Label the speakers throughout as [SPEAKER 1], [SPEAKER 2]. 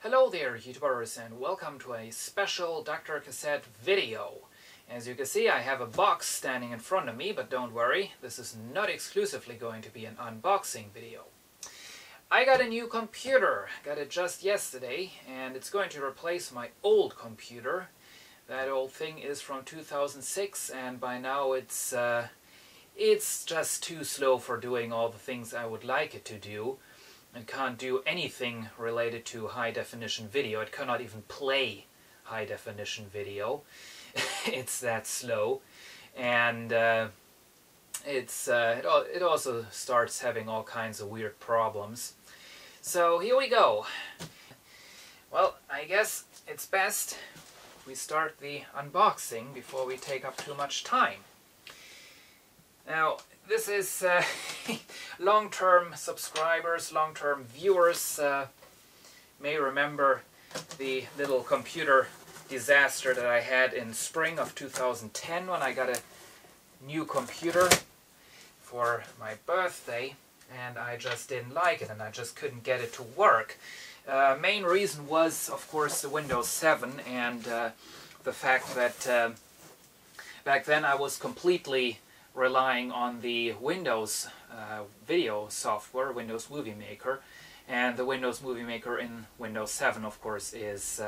[SPEAKER 1] Hello there, YouTubers, and welcome to a special Dr. Cassette video. As you can see, I have a box standing in front of me, but don't worry, this is not exclusively going to be an unboxing video. I got a new computer, got it just yesterday, and it's going to replace my old computer. That old thing is from 2006, and by now it's just too slow for doing all the things I would like it to do. It can't do anything related to high-definition video. It cannot even play high-definition video. It's that slow. And it also starts having all kinds of weird problems. So here we go. Well, I guess it's best we start the unboxing before we take up too much time. Now, this is long-term subscribers, long-term viewers may remember the little computer disaster that I had in spring of 2010 when I got a new computer for my birthday, and I just didn't like it and I just couldn't get it to work. Main reason was, of course, the Windows 7 and the fact that back then I was completely relying on the Windows video software, Windows Movie Maker, and the Windows Movie Maker in Windows 7, of course, is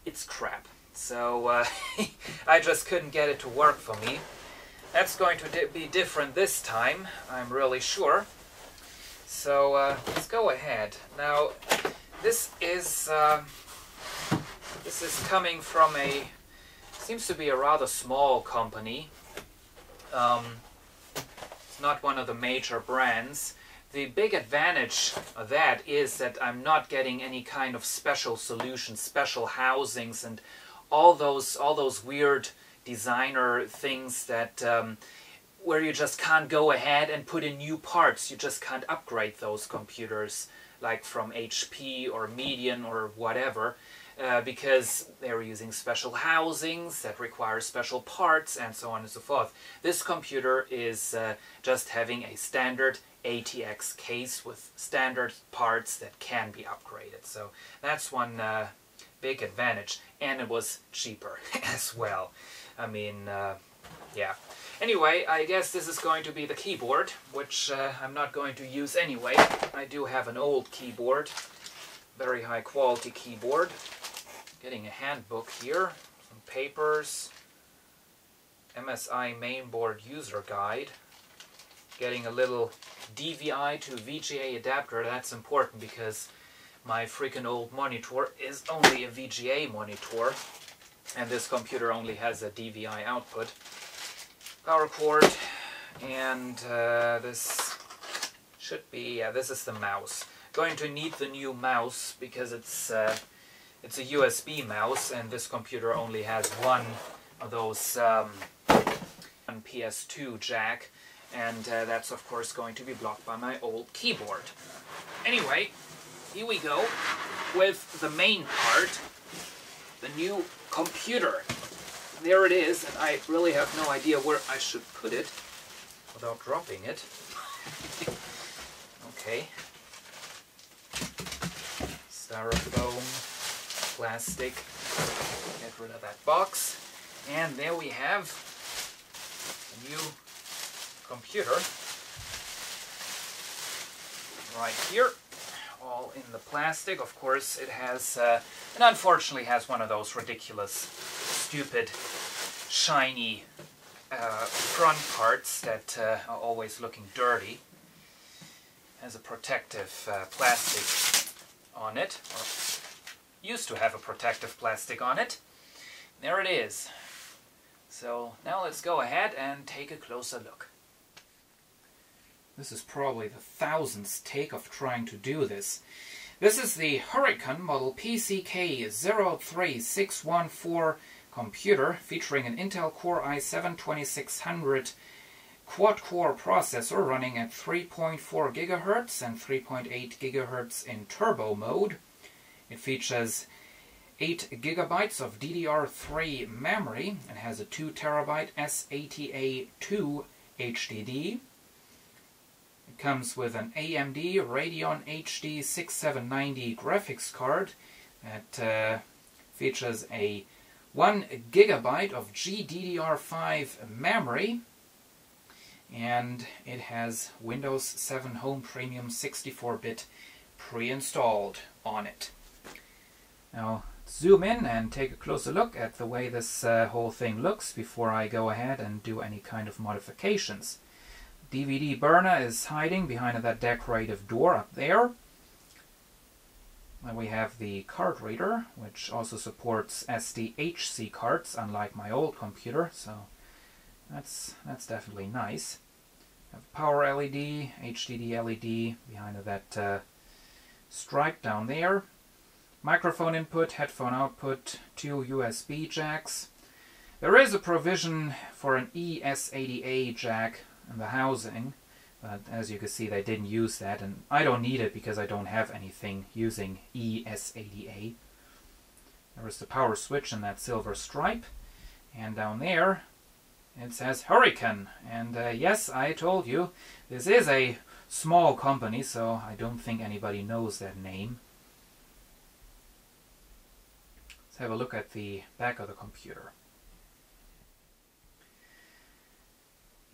[SPEAKER 1] it's crap. So I just couldn't get it to work for me. That's going to be different this time, I'm really sure. So let's go ahead. Now, this is coming from seems to be a rather small company. It's not one of the major brands. The big advantage of that is that I'm not getting any kind of special solutions, special housings, and all those weird designer things that where you just can't go ahead and put in new parts. You just can't upgrade those computers like from HP or Median or whatever. Because they're using special housings that require special parts and so on and so forth. This computer is just having a standard ATX case with standard parts that can be upgraded. So that's one big advantage. And it was cheaper as well. I mean, yeah. Anyway, I guess this is going to be the keyboard, which I'm not going to use anyway. I do have an old keyboard, very high quality keyboard. Getting a handbook here, some papers, MSI mainboard user guide, getting a little DVI to VGA adapter. That's important because my freaking old monitor is only a VGA monitor and this computer only has a DVI output. Power cord, and this should be, yeah, this is the mouse. Going to need the new mouse because it's a USB mouse, and this computer only has one of those one PS2 jack, and that's of course going to be blocked by my old keyboard. Anyway, here we go with the main part, the new computer. There it is, and I really have no idea where I should put it without dropping it. Okay. Styrofoam. Plastic, get rid of that box, and there we have a new computer right here, all in the plastic. Of course it has, and unfortunately has one of those ridiculous, stupid, shiny front parts that are always looking dirty. Has a protective plastic on it, or used to have a protective plastic on it. There it is. So now let's go ahead and take a closer look. This is probably the 1000th take of trying to do this. This is the Hurricane model PCK03614 computer featuring an Intel Core i7-2600 quad-core processor running at 3.4 GHz and 3.8 GHz in turbo mode. It features 8 GB of DDR3 memory and has a 2 TB SATA2 HDD. It It comes with an AMD Radeon HD6790 graphics card that features a 1 GB of GDDR5 memory, and it has Windows 7 Home Premium 64-bit pre-installed on it. Now zoom in and take a closer look at the way this whole thing looks before I go ahead and do any kind of modifications. DVD burner is hiding behind that decorative door up there. Then we have the card reader, which also supports SDHC cards, unlike my old computer, so that's definitely nice. Have power LED, HDD LED behind that stripe down there. Microphone input, headphone output, 2 USB jacks. There is a provision for an ES80A jack in the housing, but as you can see they didn't use that, and I don't need it because I don't have anything using ES80A. There is the power switch in that silver stripe, and down there it says Hurricane, and yes, I told you, this is a small company, so I don't think anybody knows that name. Let's have a look at the back of the computer.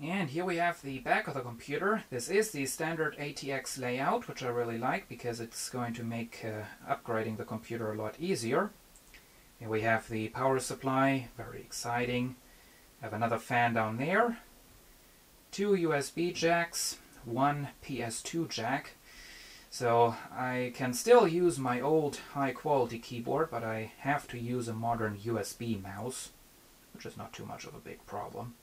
[SPEAKER 1] And here we have the back of the computer. This is the standard ATX layout, which I really like because it's going to make upgrading the computer a lot easier. Here we have the power supply, very exciting. Have another fan down there. 2 USB jacks, 1 PS2 jack. So I can still use my old high-quality keyboard, but I have to use a modern USB mouse, which is not too much of a big problem.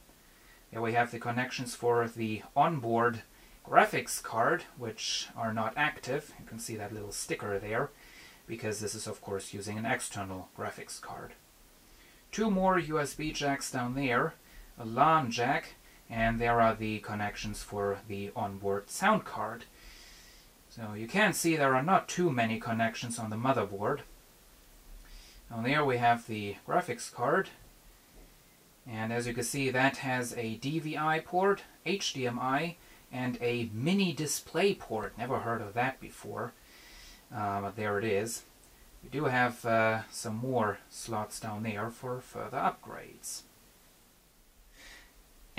[SPEAKER 1] Here we have the connections for the onboard graphics card, which are not active. You can see that little sticker there, because this is of course using an external graphics card. 2 more USB jacks down there, a LAN jack, and there are the connections for the onboard sound card. So you can see there are not too many connections on the motherboard. Down there we have the graphics card. And as you can see, that has a DVI port, HDMI, and a mini display port. Never heard of that before, but there it is. We do have some more slots down there for further upgrades.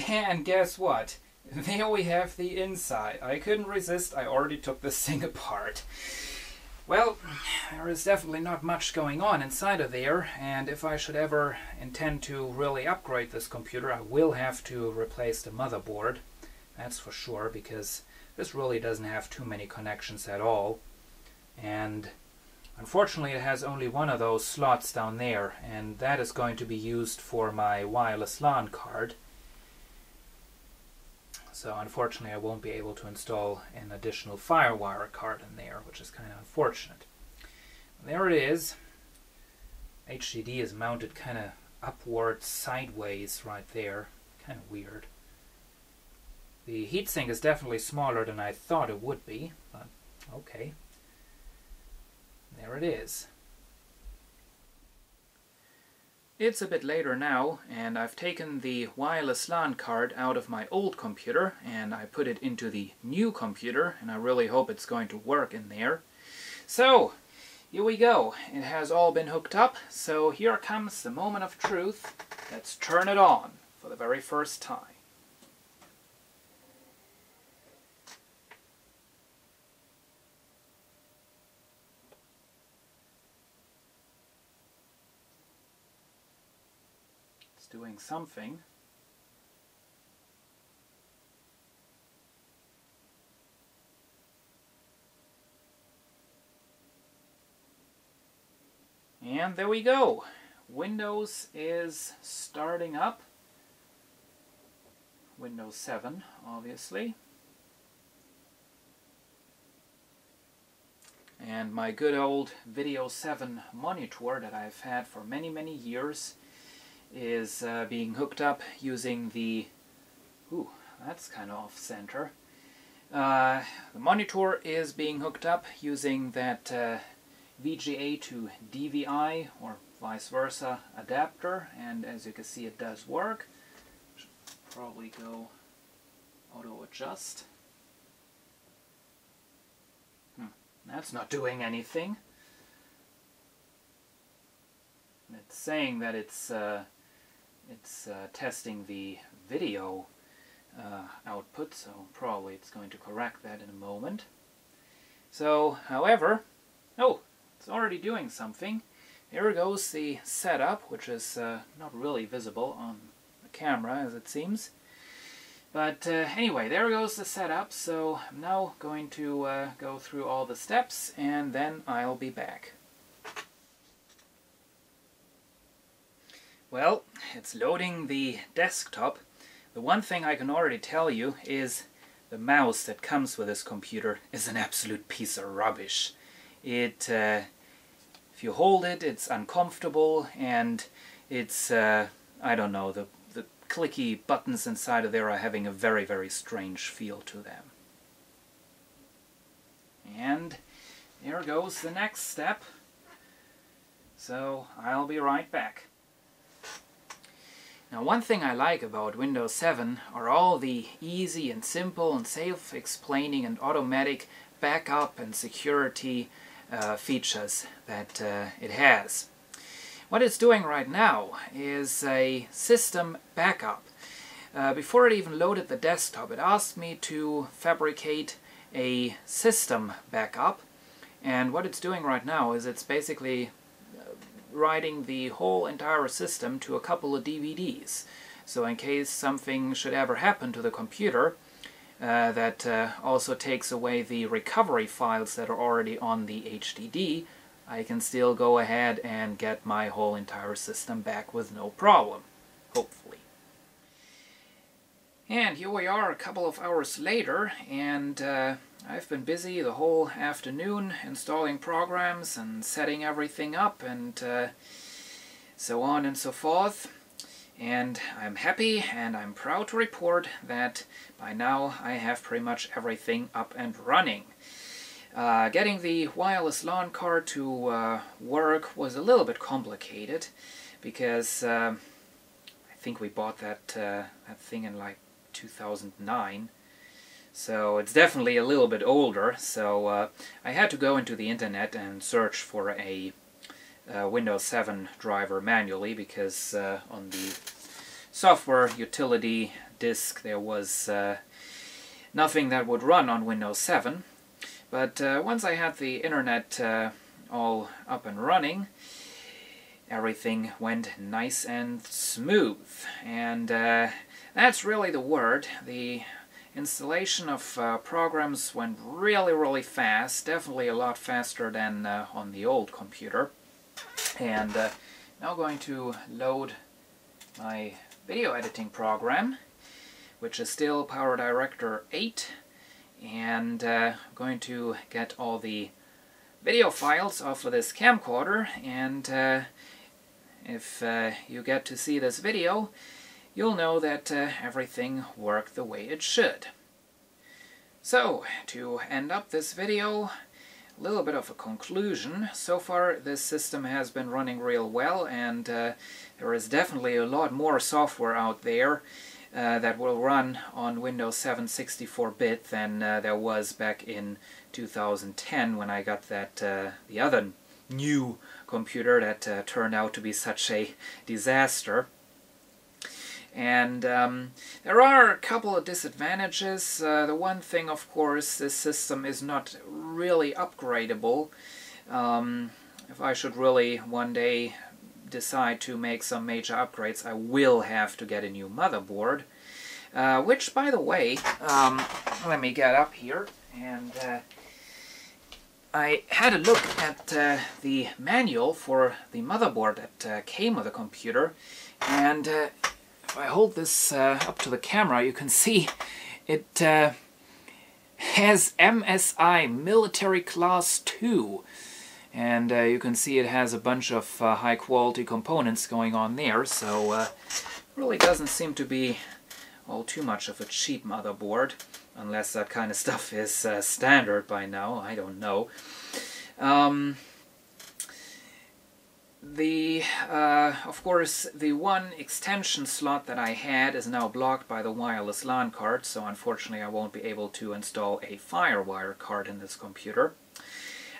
[SPEAKER 1] And guess what? There we have the inside. I couldn't resist, I already took this thing apart. Well, there is definitely not much going on inside of there, and if I should ever intend to really upgrade this computer, I will have to replace the motherboard. That's for sure, because this really doesn't have too many connections at all. And unfortunately it has only one of those slots down there, and that is going to be used for my wireless LAN card. So unfortunately I won't be able to install an additional FireWire card in there, which is kind of unfortunate. There it is. HDD is mounted kind of upward sideways right there. Kind of weird. The heatsink is definitely smaller than I thought it would be, but okay. There it is. It's a bit later now, and I've taken the wireless LAN card out of my old computer and I put it into the new computer, and I really hope it's going to work in there. So, here we go. It has all been hooked up, so here comes the moment of truth. Let's turn it on for the very first time. Doing something. And there we go. Windows is starting up. Windows 7, obviously. And my good old Video 7 monitor that I've had for many, many years is being hooked up using the... Ooh, that's kind of off-center. The monitor is being hooked up using that VGA to DVI or vice versa adapter, and as you can see it does work. Should probably go auto adjust. That's not doing anything. It's saying that it's testing the video output, so probably it's going to correct that in a moment. So, however, oh, it's already doing something. Here goes the setup, which is not really visible on the camera, as it seems. But anyway, there goes the setup, so I'm now going to go through all the steps, and then I'll be back. Well, it's loading the desktop. The one thing I can already tell you is the mouse that comes with this computer is an absolute piece of rubbish. If you hold it, it's uncomfortable, and it's, I don't know, the clicky buttons inside of there are having a very, very strange feel to them. And there goes the next step. So I'll be right back. Now, one thing I like about Windows 7 are all the easy and simple and self-explaining and automatic backup and security features that it has. What it's doing right now is a system backup. Before it even loaded the desktop, it asked me to fabricate a system backup, and what it's doing right now is it's basically writing the whole entire system to a couple of DVDs. So in case something should ever happen to the computer, that also takes away the recovery files that are already on the HDD, I can still go ahead and get my whole entire system back with no problem, hopefully. And here we are a couple of hours later, and I've been busy the whole afternoon installing programs and setting everything up and so on and so forth. And I'm happy and I'm proud to report that by now I have pretty much everything up and running. Getting the wireless LAN card to work was a little bit complicated because I think we bought that thing in like 2009. So it's definitely a little bit older, so I had to go into the internet and search for a Windows 7 driver manually, because on the software utility disk there was nothing that would run on Windows 7. But once I had the internet all up and running, everything went nice and smooth. And that's really the word. The installation of programs went really, really fast, definitely a lot faster than on the old computer. And now going to load my video editing program, which is still PowerDirector 8, and I'm going to get all the video files off of this camcorder, and if you get to see this video, you'll know that everything worked the way it should. So, to end up this video, a little bit of a conclusion. So far this system has been running real well, and there is definitely a lot more software out there that will run on Windows 7 64-bit than there was back in 2010 when I got that the other new computer that turned out to be such a disaster. And there are a couple of disadvantages. The one thing, of course, this system is not really upgradable. If I should really one day decide to make some major upgrades, I will have to get a new motherboard. Which, by the way, let me get up here, and I had a look at the manual for the motherboard that came with the computer, and if I hold this up to the camera, you can see it has MSI Military Class 2. And you can see it has a bunch of high-quality components going on there, so really doesn't seem to be all too much of a cheap motherboard, unless that kind of stuff is standard by now, I don't know. Of course, the one extension slot that I had is now blocked by the wireless LAN card, so unfortunately I won't be able to install a FireWire card in this computer.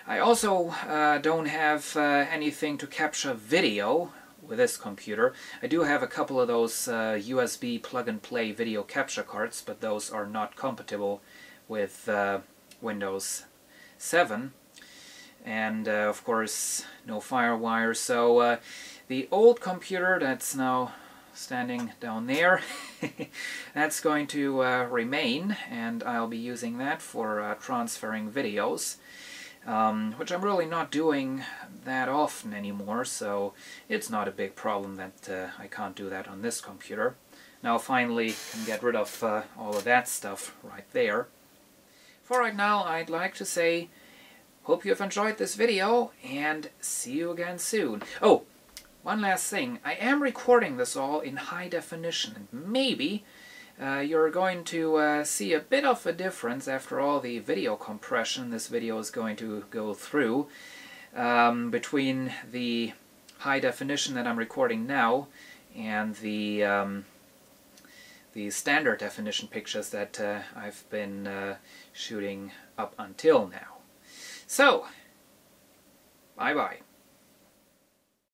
[SPEAKER 1] I also don't have anything to capture video with this computer. I do have a couple of those USB plug-and-play video capture cards, but those are not compatible with Windows 7. And of course no FireWire. So the old computer that's now standing down there, that's going to remain, and I'll be using that for transferring videos, which I'm really not doing that often anymore, so it's not a big problem that I can't do that on this computer. Now finally can get rid of all of that stuff right there. For right now, I'd like to say, hope you've enjoyed this video, and see you again soon. Oh, one last thing. I am recording this all in high definition, and maybe you're going to see a bit of a difference after all the video compression this video is going to go through between the high definition that I'm recording now and the standard definition pictures that I've been shooting up until now. So, bye-bye.